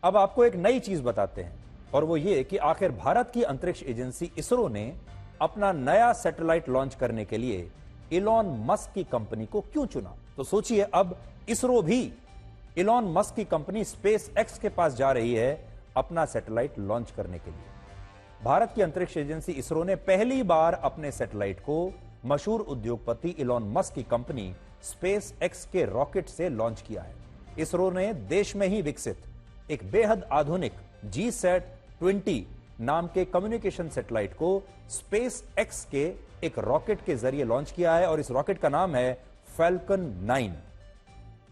अब आपको एक नई चीज बताते हैं, और वो ये कि आखिर भारत की अंतरिक्ष एजेंसी इसरो ने अपना नया सैटेलाइट लॉन्च करने के लिए इलॉन मस्क की कंपनी को क्यों चुना। तो सोचिए, अब इसरो भी इलॉन मस्क की कंपनी स्पेस एक्स के पास जा रही है अपना सैटेलाइट लॉन्च करने के लिए। भारत की अंतरिक्ष एजेंसी इसरो ने पहली बार अपने सैटेलाइट को मशहूर उद्योगपति इलॉन मस्क की कंपनी स्पेस एक्स के रॉकेट से लॉन्च किया है। इसरो ने देश में ही विकसित एक बेहद आधुनिक GSAT-20 नाम के कम्युनिकेशन सैटेलाइट को स्पेस एक्स के एक रॉकेट के जरिए लॉन्च किया है, और इस रॉकेट का नाम है फैल्कन 9।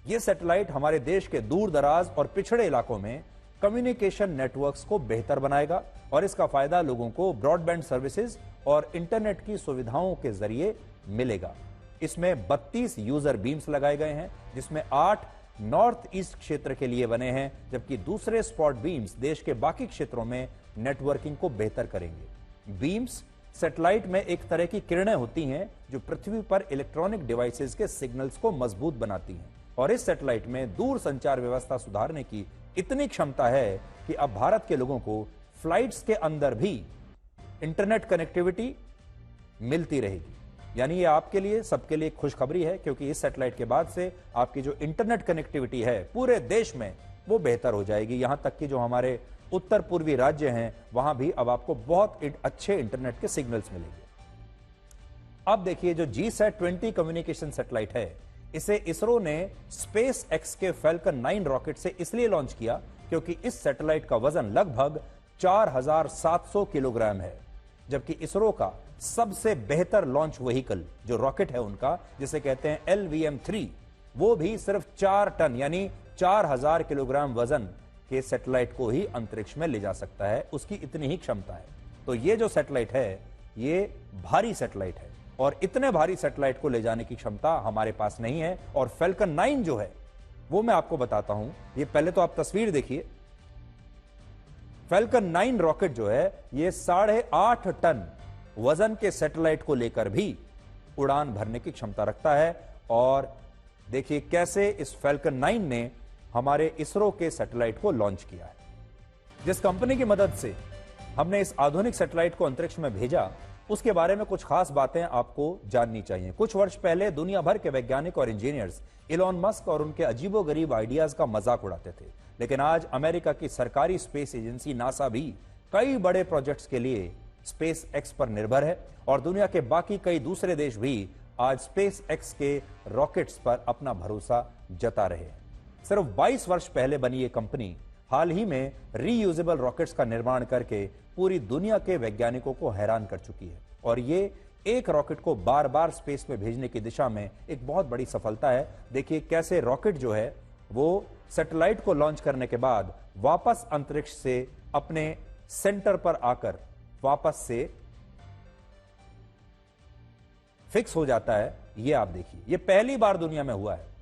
यह सैटेलाइट हमारे देश के दूर दराज और पिछड़े इलाकों में कम्युनिकेशन नेटवर्क्स को बेहतर बनाएगा, और इसका फायदा लोगों को ब्रॉडबैंड सर्विसेज और इंटरनेट की सुविधाओं के जरिए मिलेगा। इसमें 32 यूजर बीम्स लगाए गए हैं, जिसमें 8 नॉर्थ ईस्ट क्षेत्र के लिए बने हैं, जबकि दूसरे स्पॉट बीम्स देश के बाकी क्षेत्रों में नेटवर्किंग को बेहतर करेंगे। बीम्स सैटेलाइट में एक तरह की किरणें होती हैं जो पृथ्वी पर इलेक्ट्रॉनिक डिवाइसेस के सिग्नल्स को मजबूत बनाती हैं, और इस सैटेलाइट में दूर संचार व्यवस्था सुधारने की इतनी क्षमता है कि अब भारत के लोगों को फ्लाइट्स के अंदर भी इंटरनेट कनेक्टिविटी मिलती रहेगी। यानी ये आपके लिए, सबके लिए खुशखबरी है, क्योंकि इस सैटेलाइट के बाद से आपकी जो इंटरनेट कनेक्टिविटी है पूरे देश में वो बेहतर हो जाएगी। यहां तक कि जो हमारे उत्तर पूर्वी राज्य हैं वहां भी अब आपको बहुत अच्छे इंटरनेट के सिग्नल्स मिलेंगे। अब देखिए, जो GSAT-20 कम्युनिकेशन सैटेलाइट है, इसे इसरो ने स्पेस एक्स के फैल्कन 9 रॉकेट से इसलिए लॉन्च किया क्योंकि इस सैटेलाइट का वजन लगभग 4700 किलोग्राम है, जबकि इसरो का सबसे बेहतर लॉन्च व्हीकल जो रॉकेट है उनका, जिसे कहते हैं LVM-3, वो भी सिर्फ 4 टन यानी 4000 किलोग्राम वजन के सैटेलाइट को ही अंतरिक्ष में ले जा सकता है। उसकी इतनी ही क्षमता है। तो ये जो सैटेलाइट है ये भारी सैटेलाइट है, और इतने भारी सैटेलाइट को ले जाने की क्षमता हमारे पास नहीं है। और फैल्कन 9 जो है वो मैं आपको बताता हूं। ये पहले तो आप तस्वीर देखिए। फैल्कन 9 रॉकेट जो है ये 8.5 टन वजन के सैटेलाइट को लेकर भी उड़ान भरने की क्षमता रखता है। और देखिए कैसे इस फैल्कन 9 ने हमारे इसरो के सैटेलाइट को लॉन्च किया है। जिस कंपनी की मदद से हमने इस आधुनिक सैटेलाइट को अंतरिक्ष में भेजा, उसके बारे में कुछ खास बातें आपको जाननी चाहिए। कुछ वर्ष पहले दुनिया भर के वैज्ञानिक और इंजीनियर्स इलॉन मस्क और उनके अजीबोगरीब आइडियाज का मजाक उड़ाते थे, लेकिन आज अमेरिका की सरकारी स्पेस एजेंसी नासा भी कई बड़े प्रोजेक्ट्स के लिए स्पेस एक्स पर निर्भर है, और दुनिया के बाकी कई दूसरे देश भी आज स्पेस एक्स के रॉकेट्स पर अपना भरोसा जता रहे हैं। सिर्फ 22 वर्ष पहले बनी ये कंपनी हाल ही में रीयूजेबल रॉकेट्स का निर्माण करके पूरी दुनिया के वैज्ञानिकों को हैरान कर चुकी है, और ये एक रॉकेट को बार बार स्पेस में भेजने की दिशा में एक बहुत बड़ी सफलता है। देखिए कैसे रॉकेट जो है वो सैटेलाइट को लॉन्च करने के बाद वापस अंतरिक्ष से अपने सेंटर पर आकर वापस से फिक्स हो जाता है। ये आप देखिए, ये पहली बार दुनिया में हुआ है।